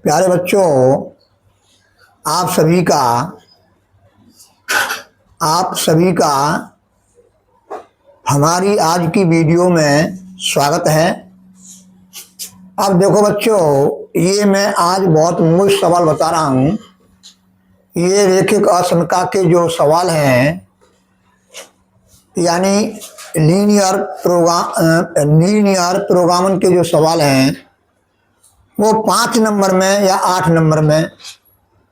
प्यारे बच्चों, आप सभी का हमारी आज की वीडियो में स्वागत है। अब देखो बच्चों, ये मैं आज बहुत मूल सवाल बता रहा हूँ। ये रैखिक असमता के जो सवाल हैं, यानी लीनियर प्रोग्रामन के जो सवाल हैं, वो 5 नंबर में या 8 नंबर में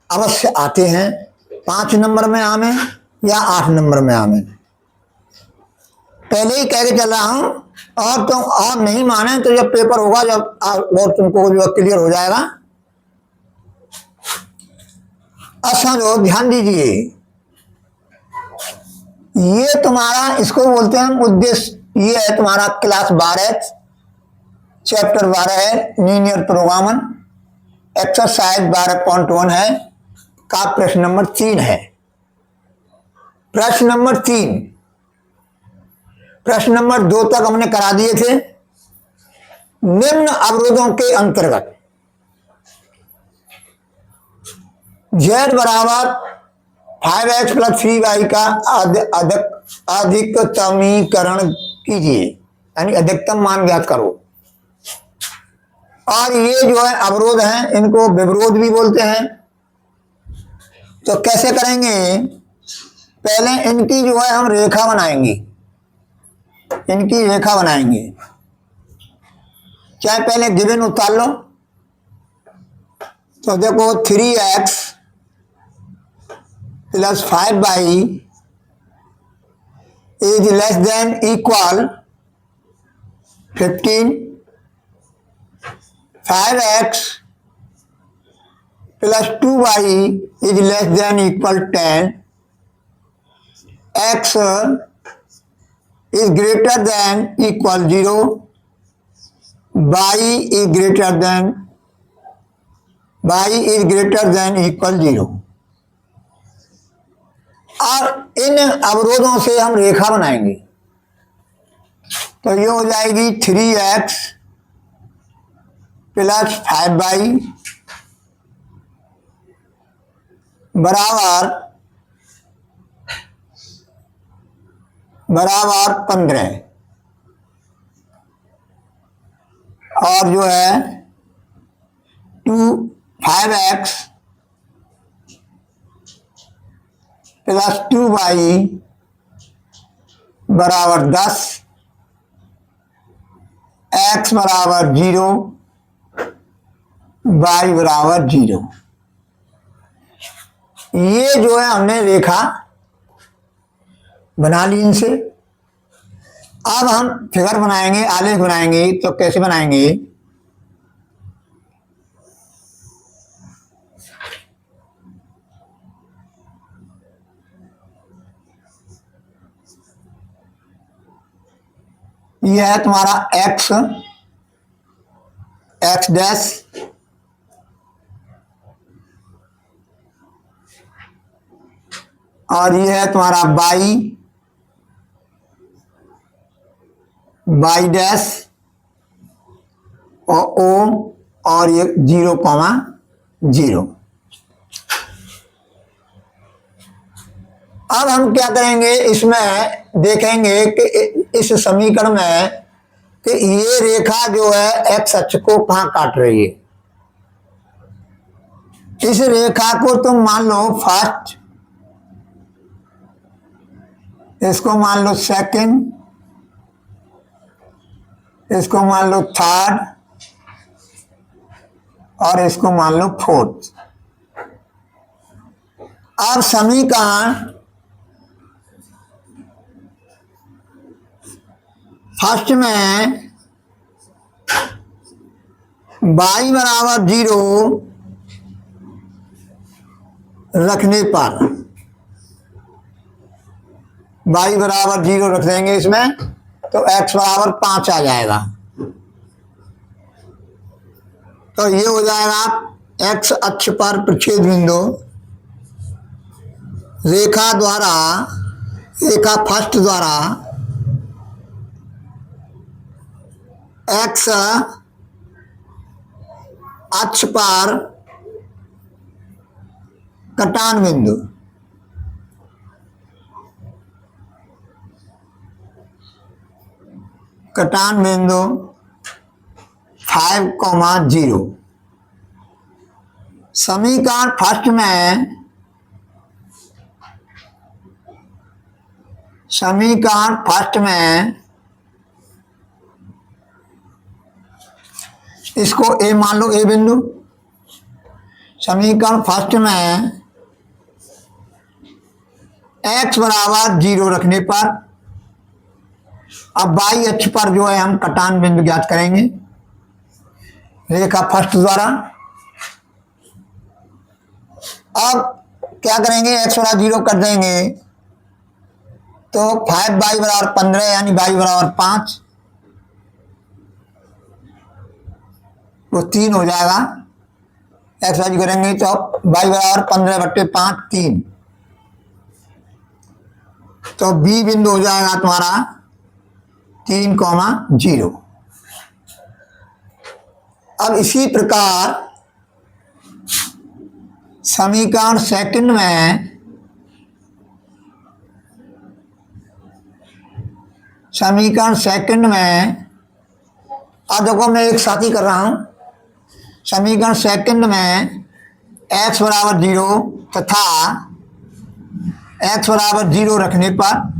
अवश्य आते हैं। 5 नंबर में आवे या 8 नंबर में आवे, पहले ही कह के चल रहा हूँ। और तुम और नहीं माने तो जब पेपर होगा, जब और तुमको जो क्लियर हो जाएगा। समझो, ध्यान दीजिए। ये तुम्हारा, इसको बोलते हैं उद्देश्य। ये है तुम्हारा क्लास 12 चैप्टर 12 है, लीनियर प्रोग्रामन। एक्सरसाइज 12.1 है का प्रश्न नंबर 3 है। प्रश्न नंबर 3, प्रश्न नंबर 2 तक हमने करा दिए थे। निम्न अवरोधों के अंतर्गत z बराबर 5x + 3y का अधिकतमीकरण कीजिए, यानी अधिकतम मान ज्ञात करो। और ये जो है अवरोध हैं, इनको विवरोध भी बोलते हैं। तो कैसे करेंगे? पहले इनकी जो है हम रेखा बनाएंगे, इनकी रेखा बनाएंगे। चाहे पहले गिवन उतार लो। तो देखो 3x + 5y is less than equal 15। 5x + 2y is less than equal 10। x is greater than equal 0, y is greater than equal 0। और इन अवरोधों से हम रेखा बनाएंगे। तो ये हो जाएगी 3x + 5y बराबर 15। और जो है 5x + 2y बराबर 10, x बराबर 0, y बराबर 0। ये जो है हमने रेखा बना ली इनसे। अब हम फिगर बनाएंगे, आलेख बनाएंगे। तो कैसे बनाएंगे? यह है तुम्हारा x डैश, और यह है तुम्हारा y डैश और o, और ये 0,0। अब हम क्या करेंगे? इसमें देखेंगे कि इस समीकरण में कि ये रेखा जो है x अक्ष को कहाँ काट रही है। इस रेखा को तुम मान लो फर्स्ट, इसको मान लो सेकंड, इसको मान लो थर्ड, और इसको मान लो फोर्थ। अब समीकरण फर्स्ट में y बराबर 0 रखने पर, y बराबर 0 रख देंगे इसमें, तो x बराबर 5 आ जाएगा। तो ये हो जाएगा x अक्ष पर प्रच्छेद बिंदु रेखा फर्स्ट द्वारा x अक्ष पर कटान बिंदु कटान बिंदु 5,0। समीकरण फर्स्ट में इसको ए मान लो, ए बिंदु। समीकरण फर्स्ट में x बराबर 0 रखने पर अब y अक्ष पर जो है हम कटान बिंदु ज्ञात करेंगे रेखा फर्स्ट द्वारा। अब क्या करेंगे, x बराबर 0 कर देंगे तो 5y बराबर 15 यानी y बराबर 5, वो 3 हो जाएगा। x वाली करेंगे तो y बराबर 15/5 3, तो बी बिंदु हो जाएगा तुम्हारा 3,0। अब इसी प्रकार समीकरण सेकंड में अब देखो मैं एक साथ ही कर रहा हूं। समीकरण सेकंड में x बराबर 0 तथा x बराबर 0 रखने पर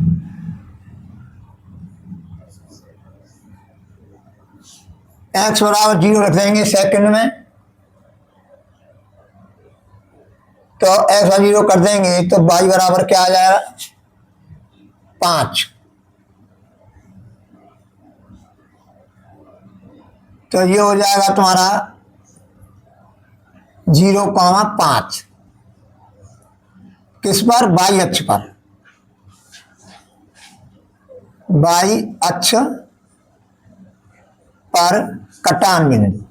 x बराबर 0 रख देंगे सेकंड में, तो x बराबर 0 कर देंगे तो y बराबर क्या आ जाएगा 5। तो ये हो जाएगा तुम्हारा 0,5 किस पर, y अक्ष पर। y अक्ष पर कटान बिंदु।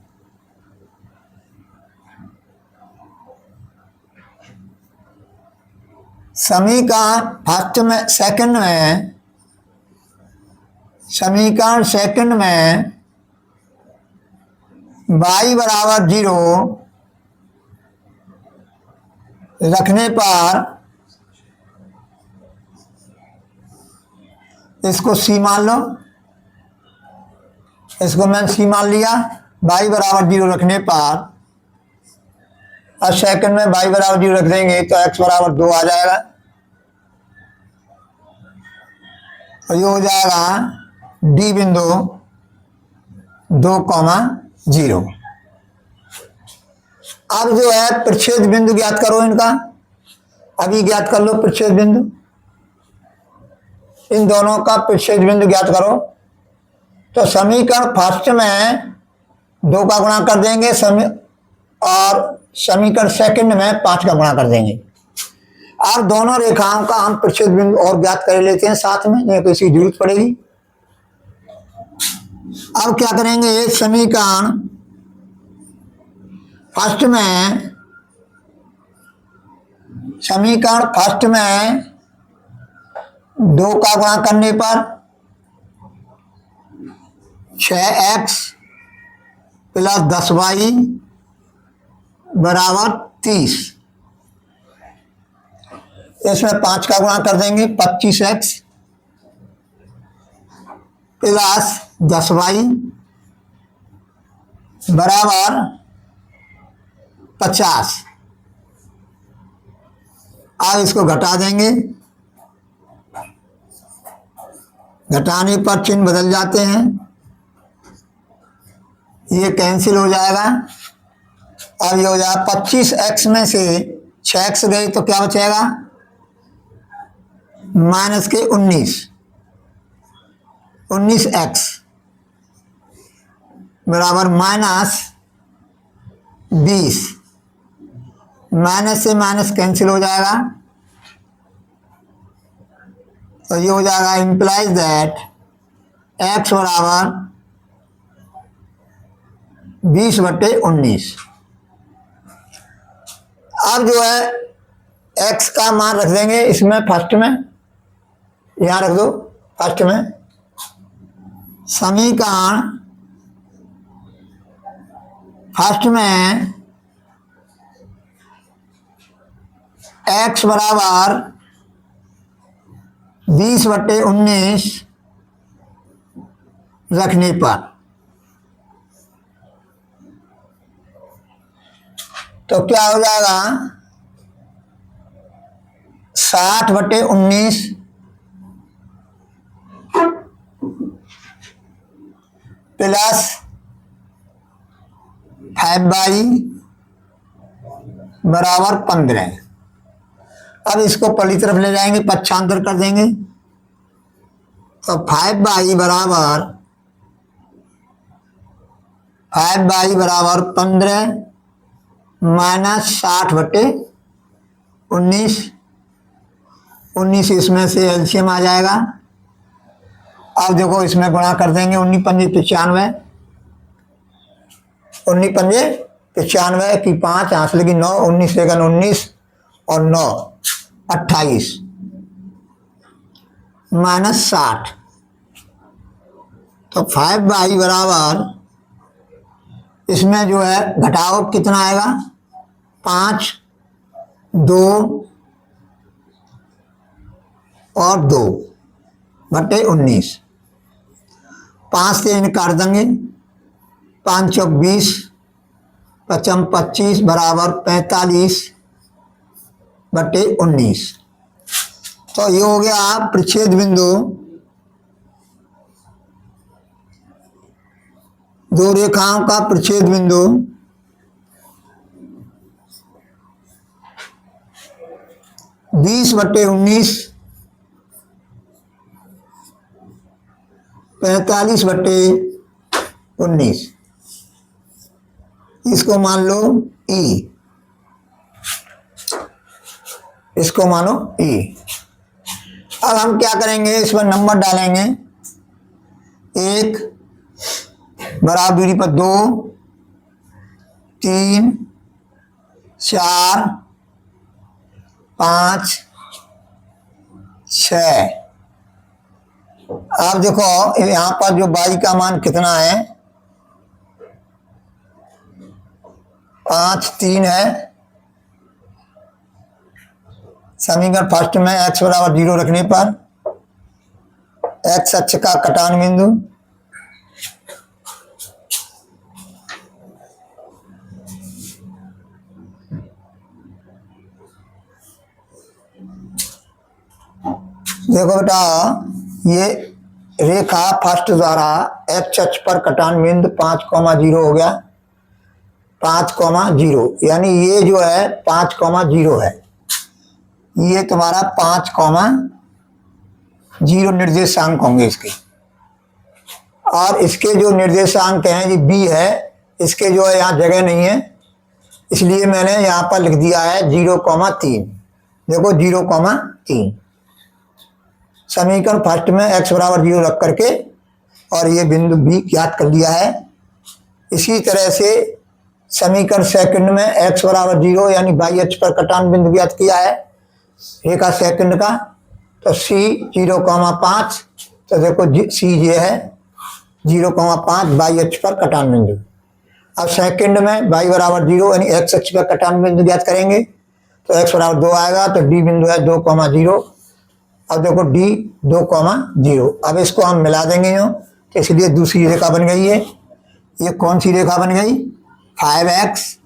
समीकरण सेकंड में y बराबर 0 रखने पर इसको c मान लो, इसको मैंने c मान लिया। y बराबर 0 रखने पर और सेकंड में y बराबर 0 रख देंगे तो x बराबर 2 आ जाएगा। तो ये हो जाएगा डी बिंदु 2,0। अब जो है प्रच्छेद बिंदु ज्ञात करो इनका, अभी ज्ञात कर लो प्रच्छेद बिंदु। इन दोनों का प्रच्छेद बिंदु ज्ञात करो। तो समीकरण फर्स्ट में 2 का गुणा कर देंगे और समीकरण सेकंड में 5 का गुणा कर देंगे। अब दोनों रेखाओं का हम प्रच्छेद बिंदु और ज्ञात कर लेते हैं साथ में, नहीं तो इसकी जरूरत पड़ेगी। अब क्या करेंगे, समीकरण फर्स्ट में 2 का गुणा करने पर 6x प्लस 10y बराबर 30। इसमें 5 का गुणा कर देंगे 25x प्लस 10y बराबर 50। अब इसको घटा देंगे, घटाने पर चिन्ह बदल जाते हैं, ये कैंसिल हो जाएगा। अब ये हो जाएगा 25x में से 6x गई तो क्या बचेगा माइनस के 19x बराबर माइनस 20। माइनस से माइनस कैंसिल हो जाएगा, तो ये हो जाएगा इम्प्लाइज दैट x बराबर 20/19। अब जो है x का मान रख देंगे इसमें फर्स्ट में, यहां रख दो फर्स्ट में। समीकरण फर्स्ट में x बराबर 20/19 रखने पर तो क्या हो जाएगा, 60/19 प्लस 5/15 बराबर 15। अब इसको पहली तरफ ले जाएंगे, पक्षांतर कर देंगे तो 5/15 15 माइनस 60/19, 19 इसमें से एलसीएम आ जाएगा। अब देखो इसमें गुणा कर देंगे, 19 पंजे 95, 19 पंजे 95 की 5 हाथ लगी 9, 19 सेकंड 19 और 9 28 माइनस 60 तो 5/15 बराबर इसमें जो है घटाओ कितना आएगा, 5 2 और 2/19, 5 से इनकार देंगे, 5 चौक 20, 5 25 बराबर 45/19। तो ये हो गया प्रच्छेद बिंदु दो रेखाओं का प्रच्छेद बिंदु 20/19 45/19, इसको मान लो E, इसको मानो E। अब हम क्या करेंगे, इस पर नंबर डालेंगे, 1 बराबर दूरी पर 2 3 4 5 6। अब देखो यहाँ पर जो y का मान कितना है, 5 3 है। समीकरण फर्स्ट में x बराबर 0 रखने पर x अक्ष का कटान बिंदु देखो बेटा, ये रेखा फर्स्ट द्वारा x अक्ष पर कटान बिंदु 5,0 हो गया, 5,0 यानी ये जो है 5,0 है, ये तुम्हारा 5,0 निर्देशांक होंगे इसके। और इसके जो निर्देशांक हैं ये b है, इसके जो है यहाँ जगह नहीं है, इसलिए मैंने यहाँ पर लिख दिया है 0,3। देखो 0,3 समीकरण फर्स्ट में x बराबर 0 रख करके और ये बिंदु b ज्ञात कर लिया है। इसी तरह से समीकरण सेकंड में x बराबर 0 यानी y अक्ष पर कटान बिंदु ज्ञात किया है रेखा सेकंड का, तो c 0,5, तो देखो c ये है 0,5 y अक्ष पर कटान बिंदु। अब सेकंड में y बराबर 0 यानी x अक्ष पर कटान बिंदु ज्ञात करेंगे तो x बराबर 2 आएगा, तो d बिंदु है 2,0। अब देखो d 2,0, अब इसको हम मिला देंगे यूँ, तो इसलिए दूसरी रेखा बन गई है। ये कौन सी रेखा बन गई, 5x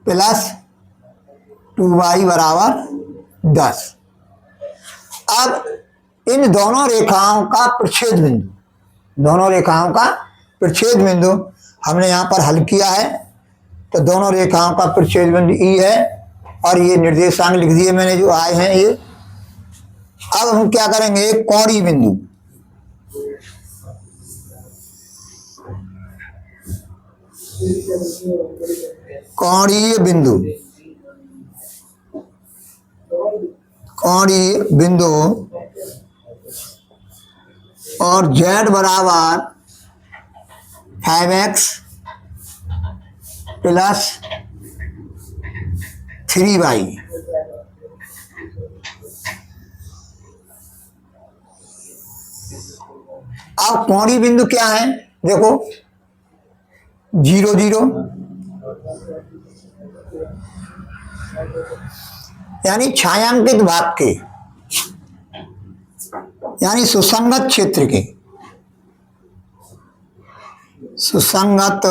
प्लस 2y बराबर 10। अब इन दोनों रेखाओं का प्रच्छेद बिंदु, दोनों रेखाओं का प्रच्छेद बिंदु हमने यहाँ पर हल किया है, तो दोनों रेखाओं का प्रच्छेद बिंदु E है और ये निर्देशांक लिख दिए मैंने जो आए हैं ये। अब हम क्या करेंगे, कोणीय बिंदु, कोणीय बिंदु, कोणीय बिंदु और z बराबर 5x प्लस 3y। अब कोणीय बिंदु क्या है, देखो 0 0 यानी छायांकित भाग के, यानी सुसंगत क्षेत्र के, सुसंगत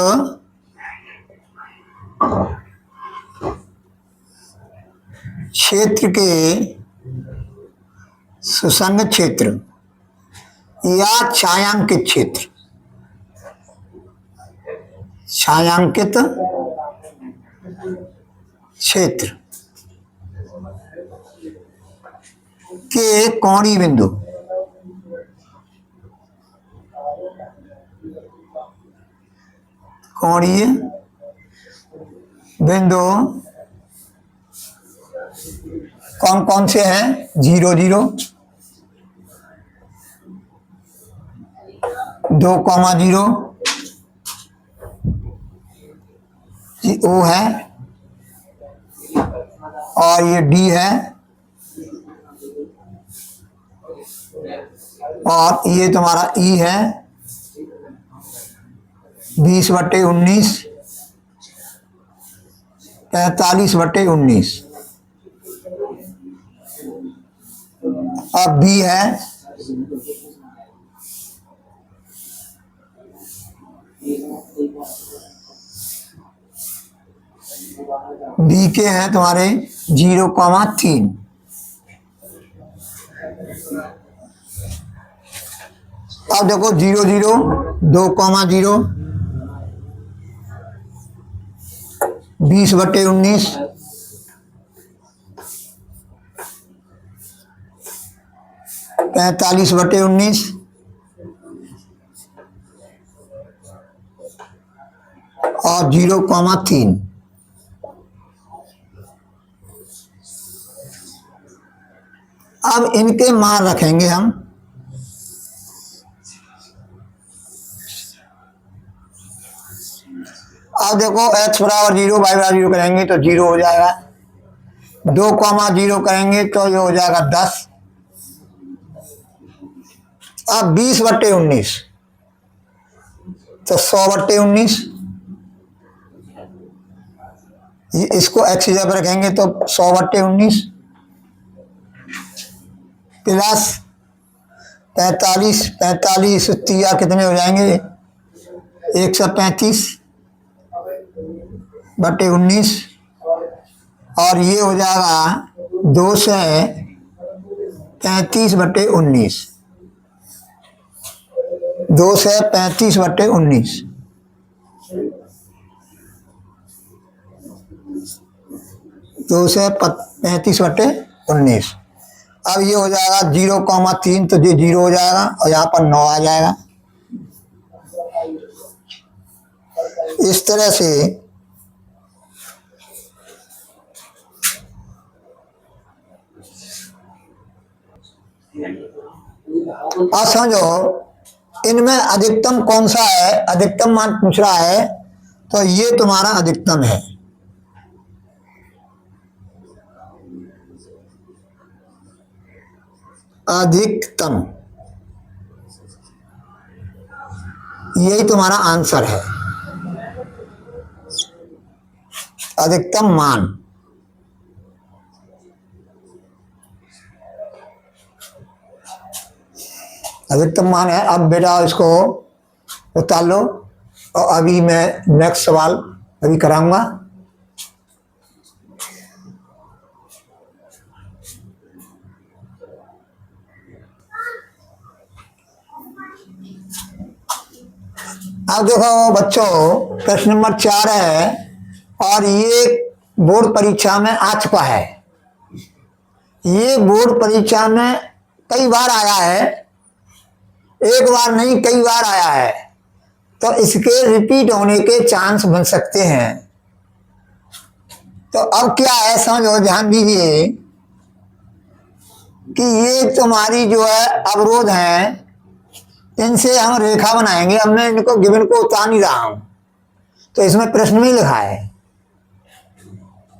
क्षेत्र के, सुसंगत क्षेत्र या छायांकित क्षेत्र, छायांकित क्षेत्र के कोणीय बिंदु, कोणीय बिंदु कौन कौन से हैं? 0 0, 2,0, O है और ये D है और ये तुम्हारा E है। 20/19, 45/19 और B है B के हैं तुम्हारे 0,3। अब देखो 0 0, 2,0, 20/19, 45/19 और 0,3। अब इनके मान रखेंगे हम। अब देखो x बराबर 0, y बराबर 0 करेंगे तो 0 हो जाएगा। 2,0 करेंगे तो ये हो जाएगा 10। अब 20/19 तो 100/19, इसको x की जगह रखेंगे तो 100/19 प्लस 45, 45 तिया कितने हो जाएंगे? 135/19 और ये हो जाएगा 235/19, 235/19। तो 35/19। अब ये हो जाएगा 0,3 तो ये 0 हो जाएगा और यहाँ पर 9 आ जाएगा। इस तरह से आप समझो इनमें अधिकतम कौन सा है, अधिकतम मान पूछ रहा है तो ये तुम्हारा अधिकतम है। अधिकतम, यही तुम्हारा आंसर है, अधिकतम मान। अधिकतम मान है। अब बेटा इसको उतार लो और अभी मैं नेक्स्ट सवाल अभी कराऊंगा। अब देखो बच्चों, प्रश्न नंबर 4 है और ये बोर्ड परीक्षा में आ चुका है। ये बोर्ड परीक्षा में कई बार आया है, एक बार नहीं कई बार आया है, तो इसके रिपीट होने के चांस बन सकते हैं। तो अब क्या है समझो, ध्यान दीजिए कि ये तुम्हारी जो है अवरोध है, इनसे हम रेखा बनाएंगे। अब मैं इनको गिवन को उतार नहीं रहा हूं, तो इसमें प्रश्न में लिखा है।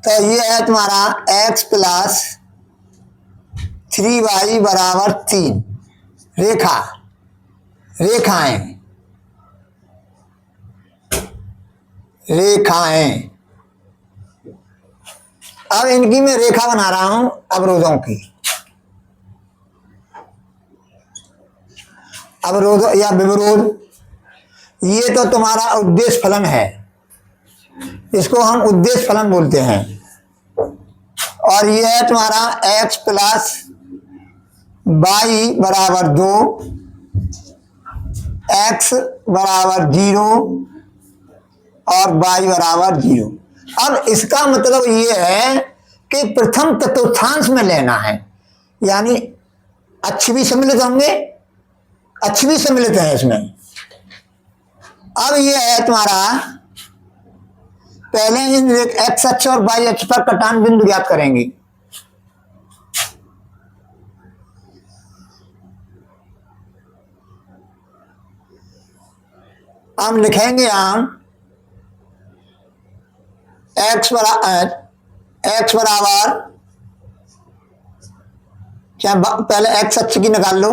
तो ये है तुम्हारा x + 3y = 3 रेखा, रेखाएं, रेखाएं अब इनकी मैं रेखा बना रहा हूं अवरोधों की। अवरोध या विवरोध, ये तो तुम्हारा उद्देश्य फलन है, इसको हम उद्देश्य फलन बोलते हैं। और ये है तुम्हारा x प्लस वाई बराबर 2, x बराबर 0 और y बराबर 0। अब इसका मतलब ये है कि प्रथम चतुर्थांश में लेना है, यानी अक्ष भी सम्मिलित होंगे, अक्ष भी सम्मिलित है इसमें। अब ये है तुम्हारा, पहले इन एक्स अक्ष और वाई अक्ष पर कटान बिंदु ज्ञात करेंगे। हम लिखेंगे हम एक्स बराबर, क्या पहले एक्स अक्ष की निकाल लो,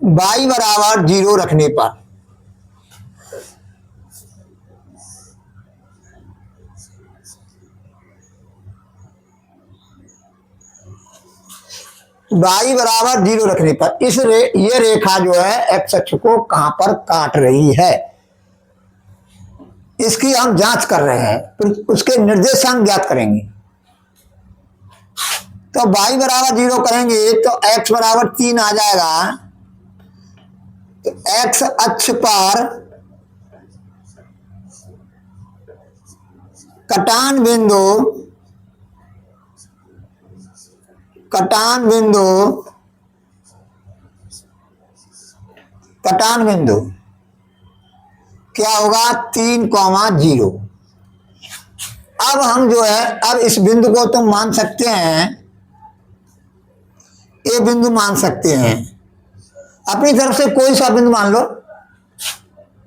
वाई बराबर 0 रखने पर y बराबर 0 रखने पर ये रेखा जो है एक्स अक्ष को कहां पर काट रही है, इसकी हम जांच कर रहे हैं, फिर उसके निर्देशांक ज्ञात करेंगे। तो y बराबर 0 करेंगे तो x बराबर 3 आ जाएगा। तो x अक्ष पर कटान बिंदु क्या होगा, 3,0। अब हम जो है, अब इस बिंदु को तुम मान सकते हैं, ये बिंदु मान सकते हैं, अपनी तरफ से कोई सा बिंदु मान लो,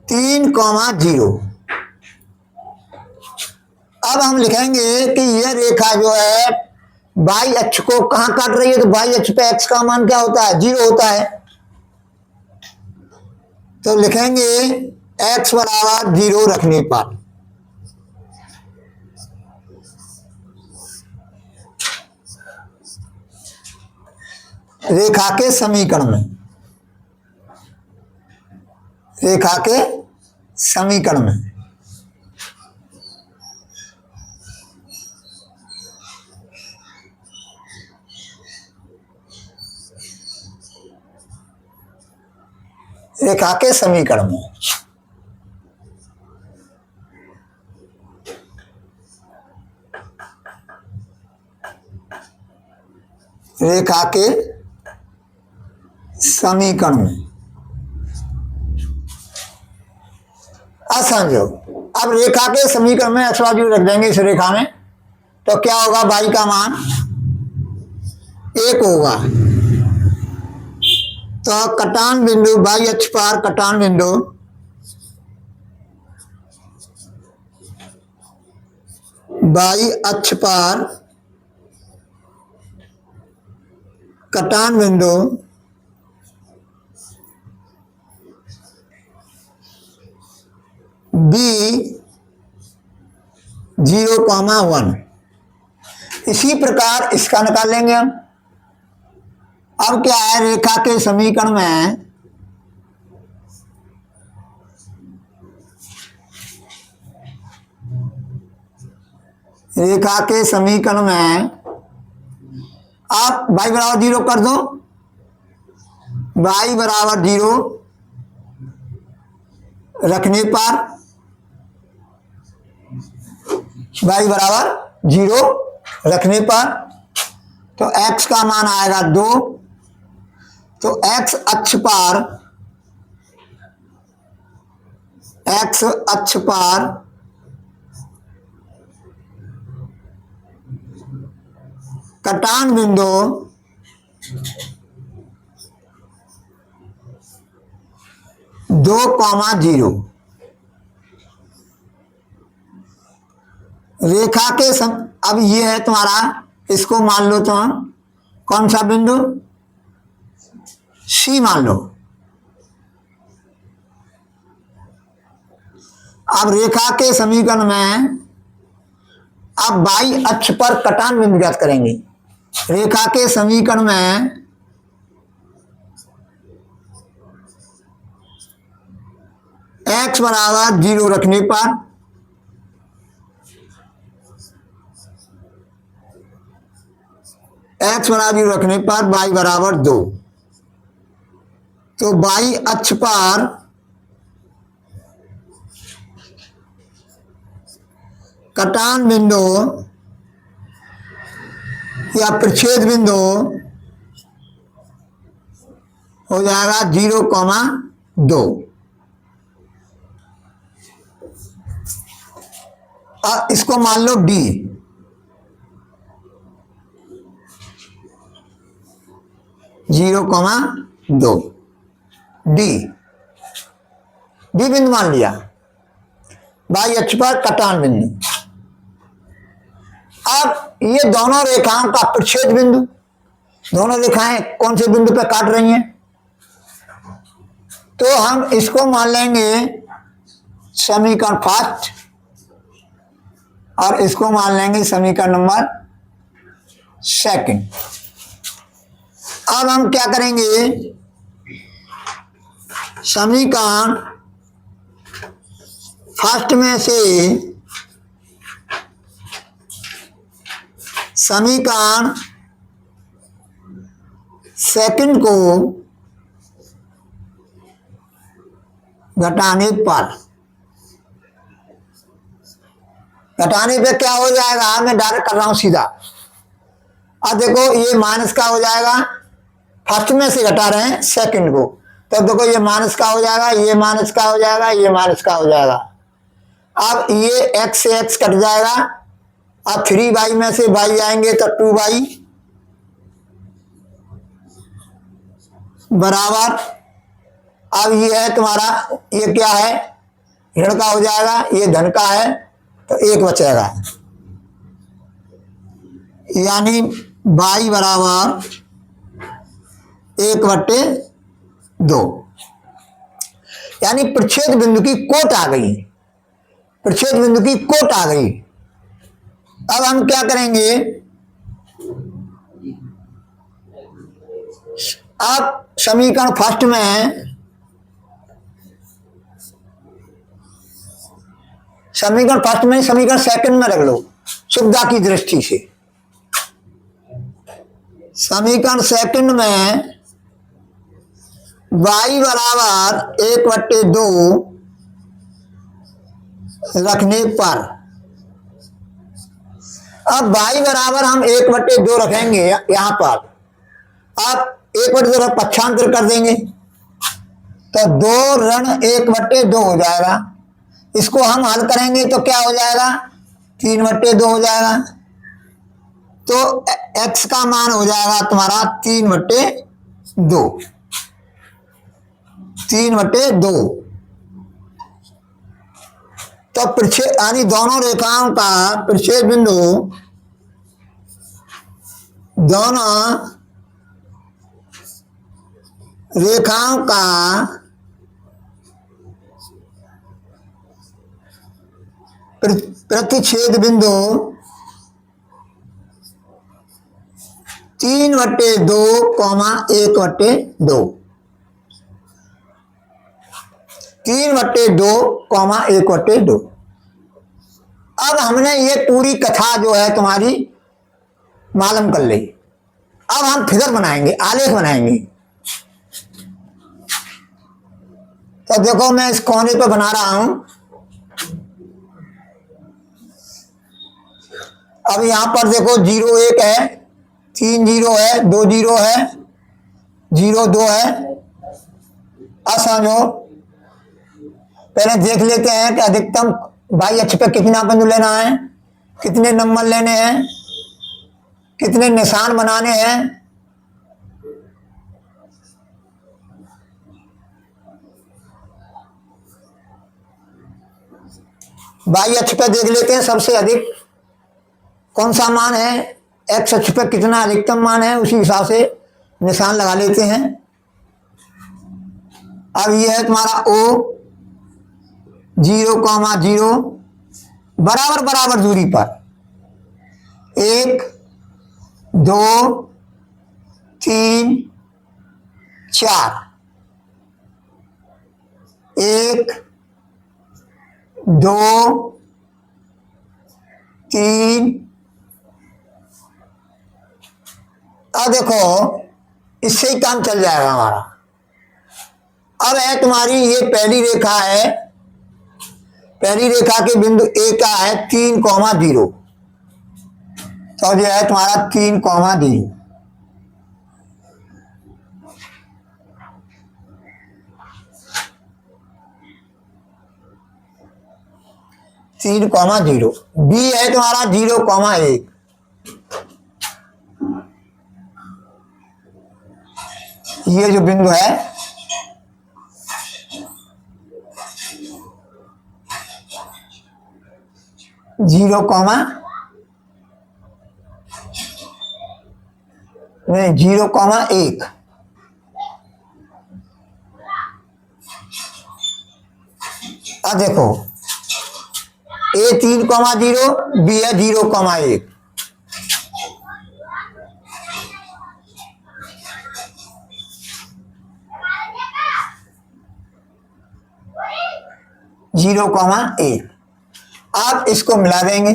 3,0। अब हम लिखेंगे कि यह रेखा जो है y अक्ष को कहां काट रही है, तो y अक्ष पे x का मान क्या होता है, 0 होता है। तो लिखेंगे x बराबर 0 रखने पर रेखा के समीकरण में, रेखा के समीकरण में रेखा के समीकरण में रेखा के समीकरण में समझो। अब रेखा के समीकरण में x वाली रख देंगे इस रेखा में, तो क्या होगा, y का मान 1 होगा। तो कटान बिंदु y अक्ष पर कटान बिंदु y अक्ष पर कटान बिंदु B0,1। इसी प्रकार इसका निकाल लेंगे हम। अब क्या है, रेखा के समीकरण में आप y बराबर 0 कर दो, y बराबर 0 रखने पर y बराबर 0 रखने पर तो x का मान आएगा 2। तो x अक्ष पर कटान बिंदु दो कॉमा 0 रेखा के अब ये है तुम्हारा, इसको मान लो तो कौन सा बिंदु, C मान लो। अब रेखा के समीकरण में अब बाई अक्ष पर कटान बिंदु ज्ञात करेंगे। रेखा के समीकरण में x बराबर 0 रखने पर y बराबर 2, तो बाई अक्ष पर कटान बिंदु या प्रच्छेद बिंदु हो जाएगा 0,2। और इसको मान लो D, जीरो कॉमा 2 डी बिंदु मान लिया, बाई अक्ष पर कटान बिंदु। अब ये दोनों रेखाओं का प्रच्छेद बिंदु, दोनों रेखाएं कौन से बिंदु पर काट रही हैं, तो हम इसको मान लेंगे समीकरण फर्स्ट और इसको मान लेंगे समीकरण नंबर सेकंड। अब हम क्या करेंगे, समीकरण फर्स्ट में से समीकरण सेकंड को घटाने पे क्या हो जाएगा, मैं डायरेक्ट कर रहा हूं सीधा। अब देखो ये माइनस का हो जाएगा, फर्स्ट में से घटा रहे हैं सेकंड को, तो देखो ये माइनस का हो जाएगा, ये माइनस का हो जाएगा, ये माइनस का हो जाएगा। अब ये x से x कट जाएगा, अब 3y में से y आएंगे तो 2y बराबर, अब ये है तुम्हारा, ये क्या है, ऋण का हो जाएगा, ये धन का है तो 1 बचेगा, यानी y बराबर 1/2, यानी प्रच्छेद बिंदु की कोट आ गई, प्रच्छेद बिंदु की कोट आ गई। अब हम क्या करेंगे, अब समीकरण फर्स्ट में समीकरण सेकंड में रख लो सुविधा की दृष्टि से। समीकरण सेकंड में y बराबर 1/2 रखने पर, अब y बराबर हम 1/2 रखेंगे यहां पर, अब 1/2 पक्षांतर कर देंगे तो 2 ऋण 1/2 हो जाएगा। इसको हम हल करेंगे तो क्या हो जाएगा, 3/2 हो जाएगा, तो x का मान हो जाएगा तुम्हारा 3/2। तो प्रच्छेद यानी दोनों रेखाओं का प्रच्छेद बिंदु, दोनों रेखाओं का प्रतिच्छेद बिंदु 3/2, 1/2, 3/2, 1/2। अब हमने ये पूरी कथा जो है तुम्हारी मालूम कर ली। अब हम फिगर बनाएंगे, आलेख बनाएंगे। तो देखो मैं इस कोने पे बना रहा हूं। अब यहां पर देखो 0 1 है, 3 0 है, 2 0 है, 0 2 है। अब समझो, पहले देख लेते हैं कि अधिकतम बाई अक्ष पे कितना बिंदु लेना है, कितने नंबर लेने हैं, कितने निशान बनाने हैं। बाई अक्ष पे देख लेते हैं सबसे अधिक कौन सा मान है, एक्स अक्ष पे कितना अधिकतम मान है, उसी हिसाब से निशान लगा लेते हैं। अब ये है तुम्हारा O 0,0 बराबर दूरी पर, 1 2 3 4, 1 2 3। अब देखो इससे ही काम चल जाएगा हमारा। अब है तुम्हारी ये पहली रेखा है, पहली रेखा के बिंदु ए का है 3,0, तो जो है तुम्हारा 3,0, 3,0। बी है तुम्हारा 0,1, ये जो बिंदु है 0,1। अब देखो ए 3,0, बी है 0,1। जीरो कॉमा एक। आप इसको मिला देंगे,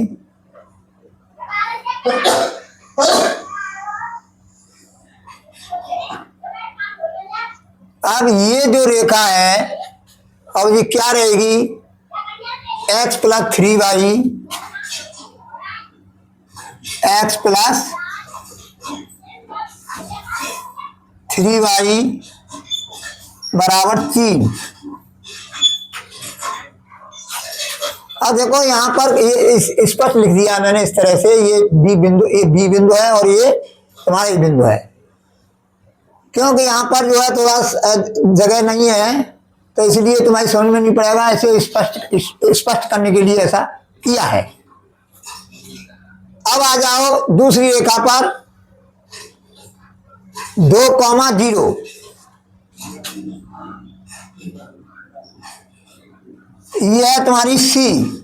अब ये जो रेखा है अब ये क्या रहेगी, x + 3y, x + 3y = 3। अब देखो यहाँ पर ये स्पष्ट लिख दिया मैंने इस तरह से, ये बी बिंदु है और ये तुम्हारा ए बिंदु है, क्योंकि यहाँ पर जो है थोड़ा जगह नहीं है तो इसलिए तुम्हारी समझ में नहीं पड़ेगा, ऐसे स्पष्ट करने के लिए ऐसा किया है। अब आ जाओ दूसरी रेखा पर 2,0, ये है तुम्हारी सी।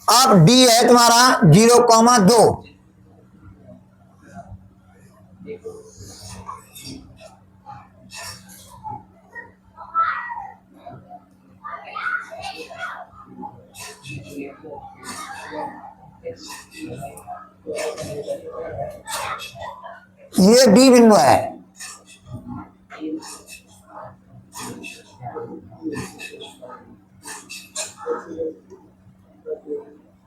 अब डी है तुम्हारा 0,2, ये डी बिंदु है।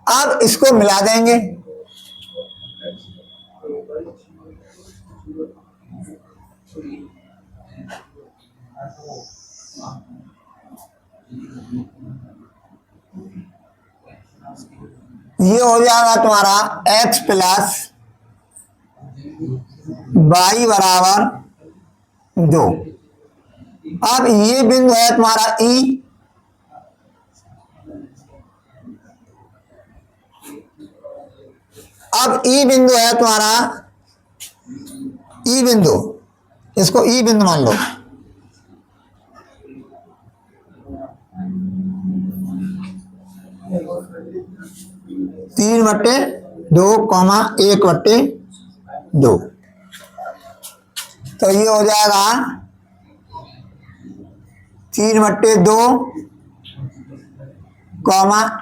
अब इसको मिला देंगे, ये हो जाएगा तुम्हारा x + y = 2। अब ये बिंदु है तुम्हारा E, अब ई बिंदु है तुम्हारा, ई बिंदु, इसको ई बिंदु मान लो। तीन बट्टे 2,1/2, तो ये हो जाएगा 3/2,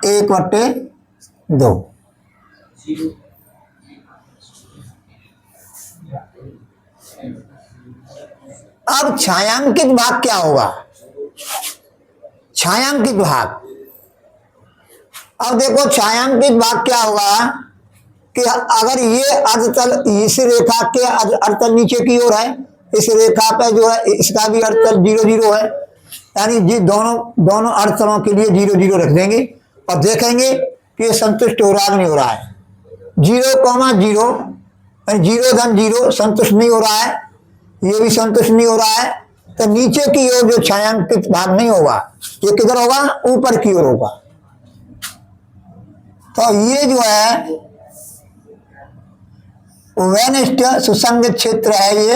1/2। अब छायांकित भाग क्या होगा, छायांकित भाग। अब देखो छायांकित भाग क्या होगा कि अगर ये अर्धतल इस रेखा के अर्धतल नीचे की ओर है, इस रेखा पे जो है इसका भी अर्धतल 0,0 है, यानी जी दोनों अर्धतलों के लिए 0,0 रख देंगे और देखेंगे कि ये संतुष्ट हो रहा नहीं हो रहा है। 0,0 0 संतुष्ट नहीं हो रहा है, ये भी संतुष्ट नहीं हो रहा है, तो नीचे की ओर जो छायांकित भाग नहीं होगा, ये किधर होगा, ऊपर की ओर होगा। तो ये जो है वेनिष्ठ सुसंगत क्षेत्र है, ये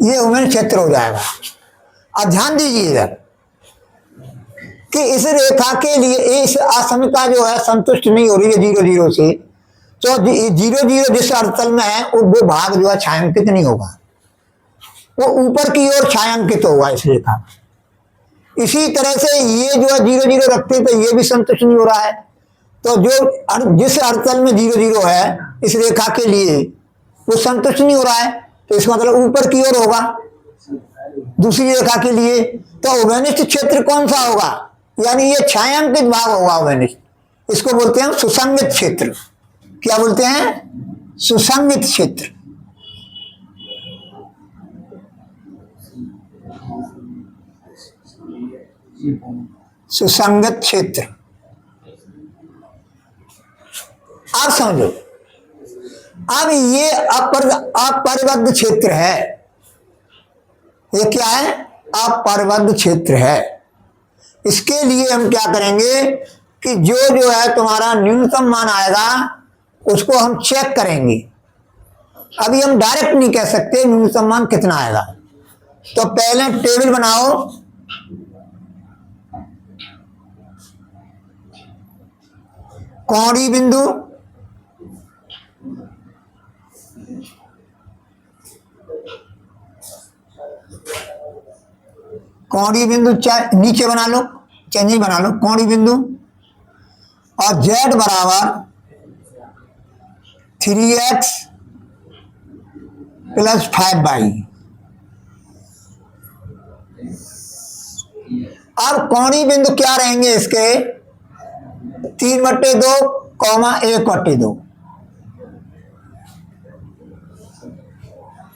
ये उमेर क्षेत्र हो जाएगा। अब ध्यान दीजिए इधर कि इस रेखा के लिए इस असमता जो है संतुष्ट नहीं हो रही है 0 0 से, तो 0 0 जिस अर्थल में है वो भाग जो है छायांकित नहीं होगा, वो ऊपर की ओर छायांकित होगा इस रेखा। इसी तरह से ये जो है 0 0 रखते हैं तो ये भी संतुष्ट नहीं हो रहा है, तो जो जिस अर्थल में 0 0 है इस रेखा के लिए वो संतुष्ट नहीं हो रहा है, तो इसका मतलब ऊपर की ओर होगा दूसरी रेखा के लिए। तो उभयनिष्ठ क्षेत्र कौन सा होगा, यानी ये छायांकित भाग होगा उभयनिष्ठ, इसको बोलते हैं सुसंगत क्षेत्र। क्या बोलते हैं? सुसंगत क्षेत्र। सुसंगत क्षेत्र। आप समझो, अब ये अपरिबद्ध क्षेत्र है। ये क्या है? अपरिबद्ध क्षेत्र है। इसके लिए हम क्या करेंगे कि जो है तुम्हारा न्यूनतम मान आएगा उसको हम चेक करेंगे। अभी हम डायरेक्ट नहीं कह सकते न्यूनतम मान कितना आएगा, तो पहले टेबल बनाओ। कोणीय बिंदु, कोणीय बिंदु चाहे नीचे बना लो चाहे नहीं बना लो, कोणीय बिंदु, और z बराबर 3x प्लस 5y। अब कोणीय बिंदु क्या रहेंगे इसके? 3/2, 1/2,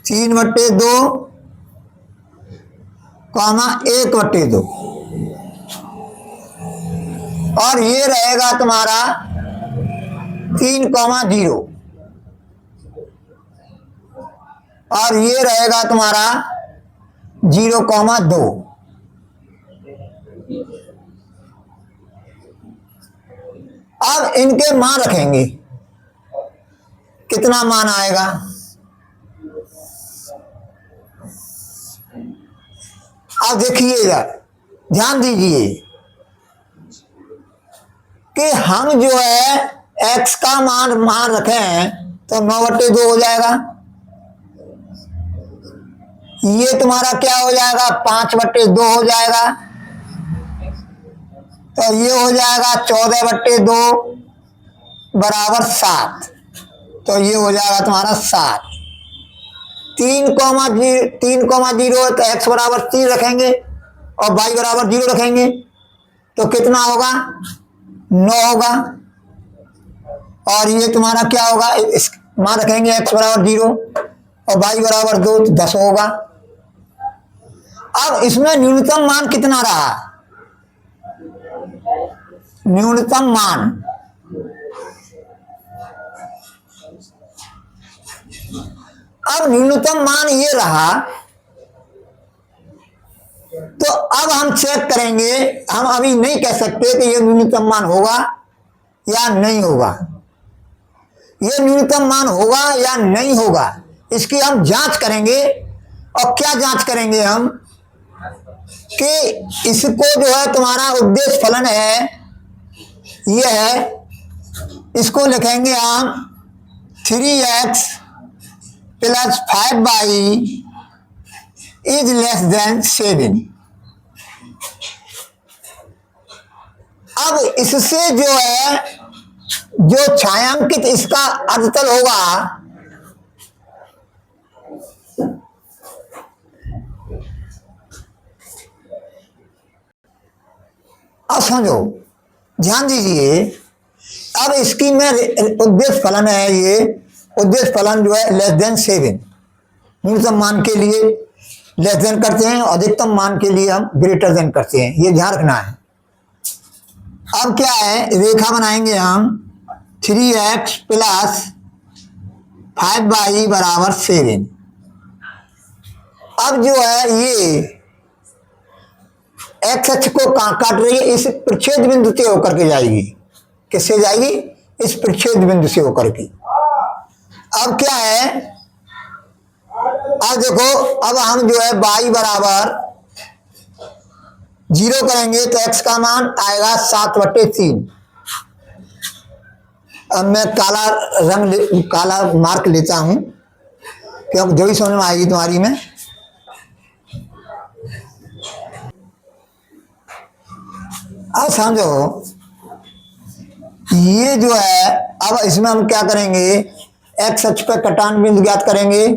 3/2, 1/2, और ये रहेगा तुम्हारा 3,0, और ये रहेगा तुम्हारा 0,2। अब इनके मान रखेंगे, कितना मान आएगा? अब देखिए इधर ध्यान दीजिए कि हम जो है x का मान रखे हैं तो 9/2 हो जाएगा। ये तुम्हारा क्या हो जाएगा? 5/2 हो जाएगा। तो ये हो जाएगा 14/2 बराबर 7, तो ये हो जाएगा तुम्हारा 7। 3,0 है तो x बराबर 3 रखेंगे और y बराबर 0 रखेंगे, तो कितना होगा? 9 होगा। और ये तुम्हारा क्या होगा? मान रखेंगे x बराबर 0 और y बराबर 2, तो 10 होगा। अब इसमें न्यूनतम मान कितना रहा? न्यूनतम मान अब न्यूनतम मान ये रहा, तो अब हम चेक करेंगे। हम अभी नहीं कह सकते कि ये न्यूनतम मान होगा या नहीं होगा। ये न्यूनतम मान होगा या नहीं होगा इसकी हम जांच करेंगे। और क्या जांच करेंगे हम? कि इसको जो है तुम्हारा उद्देश्य फलन है, ये है, इसको लिखेंगे हम 3x plus 5y is less than 7। अब इससे जो है जो छायांकित इसका अर्धतल होगा, अब समझो ध्यान दीजिए। अब इसकी में उद्देश्य फलन है, ये उद्देश्य फलन जो है लेस देन 7, न्यूनतम मान के लिए लेस देन करते हैं, अधिकतम मान के लिए हम ग्रेटर देन करते हैं, ये ध्यान रखना है। अब क्या है, रेखा बनाएंगे हम 3x प्लस 5y बराबर 7। अब जो है ये x अक्ष को काट रही है, इस प्रच्छेद बिंदु से होकर के जाएगी। किससे जाएगी? इस प्रच्छेद बिंदु से होकर के। अब क्या है, अब देखो, अब हम जो है y बराबर 0 करेंगे तो x का मान आएगा 7/3। अब मैं काला मार्क लेता हूं क्योंकि जो ही समझ में आएगी तुम्हारी में। अब समझो, ये जो है, अब इसमें हम क्या करेंगे, x अक्ष पर कटान बिंदु ज्ञात करेंगे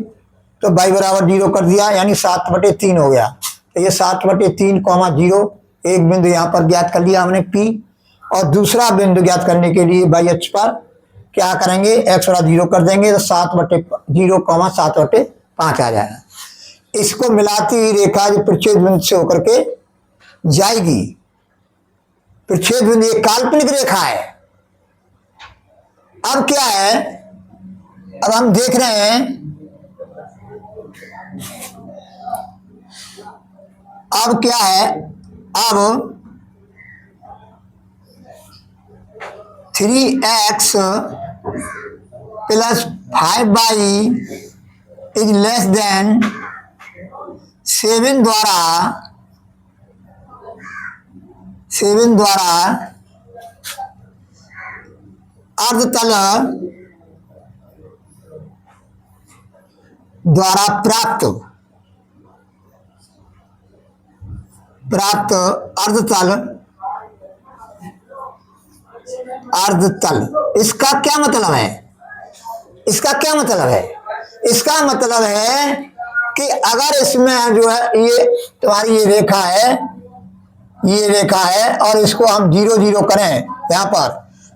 तो y बराबर 0 कर दिया, यानी 7/3 हो गया। तो ये 7/3, 0 एक बिंदु यहाँ पर ज्ञात कर लिया हमने P, और दूसरा बिंदु ज्ञात करने के लिए y अक्ष पर क्या करेंगे, x बराबर 0 कर देंगे तो 7/0, 7/5 आ जाएगा। इसको मिलाती हुई रेखा जो प्रच्छेद बिंदु से होकर के जाएगी, प्रच्छेद बिंदु एक काल्पनिक रेखा है। अब क्या है, अब हम देख रहे हैं, अब क्या है, अब 3x + 5y is less than 7 द्वारा अर्धतल द्वारा प्राप्त अर्धतल। इसका क्या मतलब है, इसका क्या मतलब है, इसका मतलब है कि अगर इसमें जो है ये तुम्हारी ये रेखा है, ये रेखा है, और इसको हम 0, 0 करें यहाँ पर,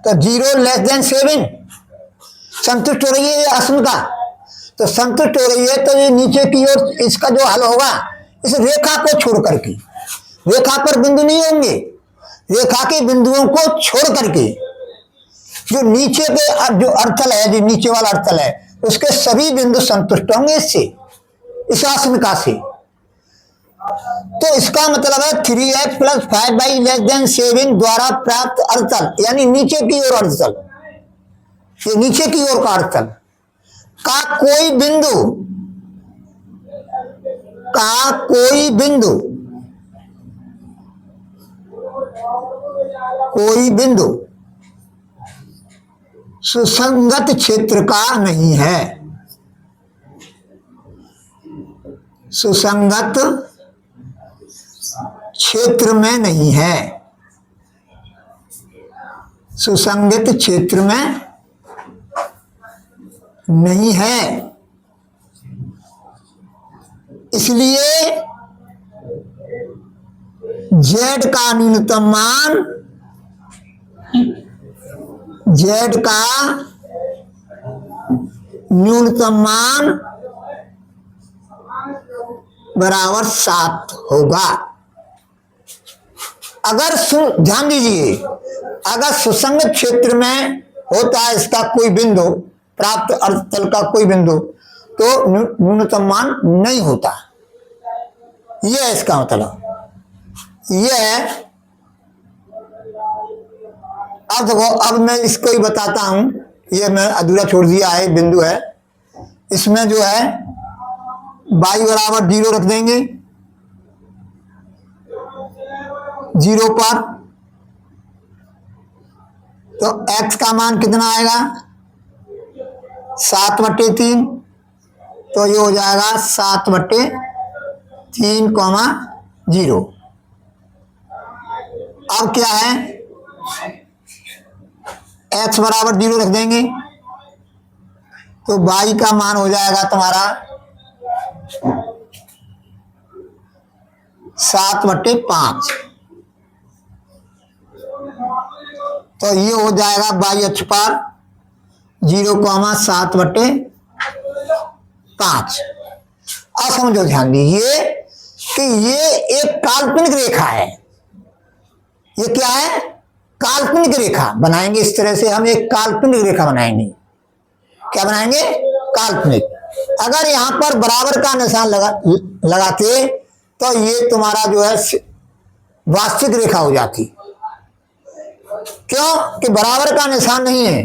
तो 0 लेस देन 7 संतुष्ट हो रही है अस्मिता, तो संतुष्ट हो रही है। तो ये नीचे की ओर इसका जो हल होगा, इस रेखा को छोड़ करके, रेखा पर बिंदु नहीं होंगे, रेखा के बिंदुओं को छोड़ करके जो नीचे के जो अर्थल है, जो नीचे वाला अर्थल है, उसके सभी बिंदु संतुष्ट होंगे इससे, इस अस्मिका से। तो इसका मतलब है 3x + 5y < 7 द्वारा प्राप्त अर्थल, यानी नीचे की ओर अर्थल, ये नीचे की ओर का अर्थल का कोई बिंदु सुसंगत क्षेत्र का नहीं है, सुसंगत क्षेत्र में नहीं है, सुसंगत क्षेत्र में नहीं है। इसलिए z का न्यूनतम मान, z का न्यूनतम मान बराबर 7 होगा। अगर ध्यान दीजिए, अगर सुसंगत क्षेत्र में होता है इसका कोई बिंदु, प्राप्त अर्थतल का कोई बिंदु, तो न्यूनतम मान नहीं होता। यह है इसका मतलब, यह है। अब देखो, अब मैं इसको ही बताता हूं, ये मैं अधूरा छोड़ दिया है, बिंदु है, इसमें जो है y बराबर 0 रख देंगे, 0 पर, तो x का मान कितना आएगा, 7/3, तो ये हो जाएगा 7/3, 0। अब क्या है, x बराबर 0 रख देंगे, तो y का मान हो जाएगा तुम्हारा 7/5। तो ये हो जाएगा y अक्ष पर 0,7/5। अब समझो, ध्यान दीजिए कि ये एक काल्पनिक रेखा है। ये क्या है, काल्पनिक रेखा बनाएंगे। इस तरह से हम एक काल्पनिक रेखा बनाएंगे। क्या बनाएंगे, काल्पनिक। अगर यहां पर बराबर का निशान लगाते तो ये तुम्हारा जो है वास्तविक रेखा हो जाती। क्यों कि बराबर का निशान नहीं है।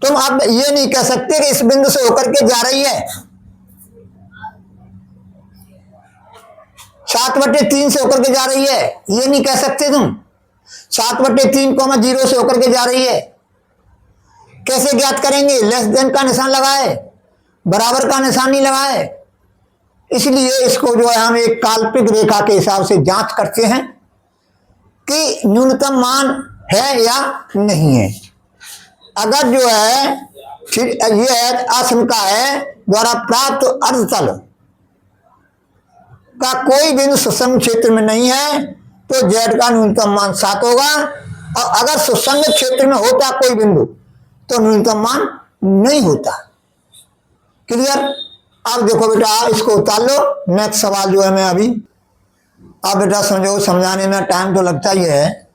तुम अब ये नहीं कह सकते कि इस बिंदु से होकर के जा रही है 7/3 से होकर के जा रही है, ये नहीं कह सकते तुम। 7/3, 0 से होकर के जा रही है, कैसे ज्ञात करेंगे? लेस देन का निशान लगाए, बराबर का निशान नहीं लगाए। इसलिए इसको जो है हम एक काल्पनिक रेखा के हिसाब से जांच करते हैं कि न्यूनतम मान है या नहीं है। अगर जो है फिर ये आशंका है द्वारा प्राप्त अर्धतल का कोई बिंदु सुसंग क्षेत्र में नहीं है तो z का न्यूनतम मान 7 होगा, और अगर सुसंग क्षेत्र में होता कोई बिंदु तो न्यूनतम मान नहीं होता। क्लियर? अब देखो बेटा, इसको उतार लो। नेक्स्ट सवाल जो है मैं अभी, अब बेटा समझो, समझाने में टाइम तो लगता ही है।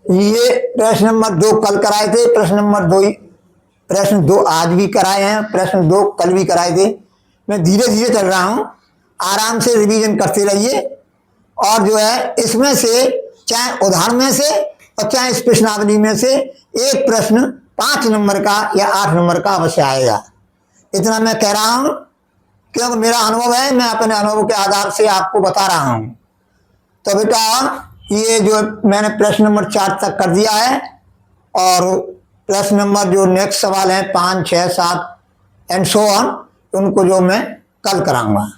ये प्रश्न नंबर 2 कल कराए थे, प्रश्न 2 आज भी कराए हैं, प्रश्न 2 कल भी कराए थे। मैं धीरे धीरे चल रहा हूं, आराम से रिवीजन करते रहिए। और जो है इसमें से चाहे उदाहरण में से और चाहे इस प्रश्नावली में से एक प्रश्न 5 नंबर का या 8 नंबर का अवश्य आएगा। इतना मैं कह रहा हूं क्योंकि मेरा अनुभव है, मैं अपने अनुभव के आधार से आपको बता रहा हूं। तो बेटा ये जो मैंने प्रश्न नंबर 4 तक कर दिया है, और प्रश्न नंबर जो नेक्स्ट सवाल है 5, 6, 7 एंड सो ऑन, उनको जो मैं कल कराऊंगा।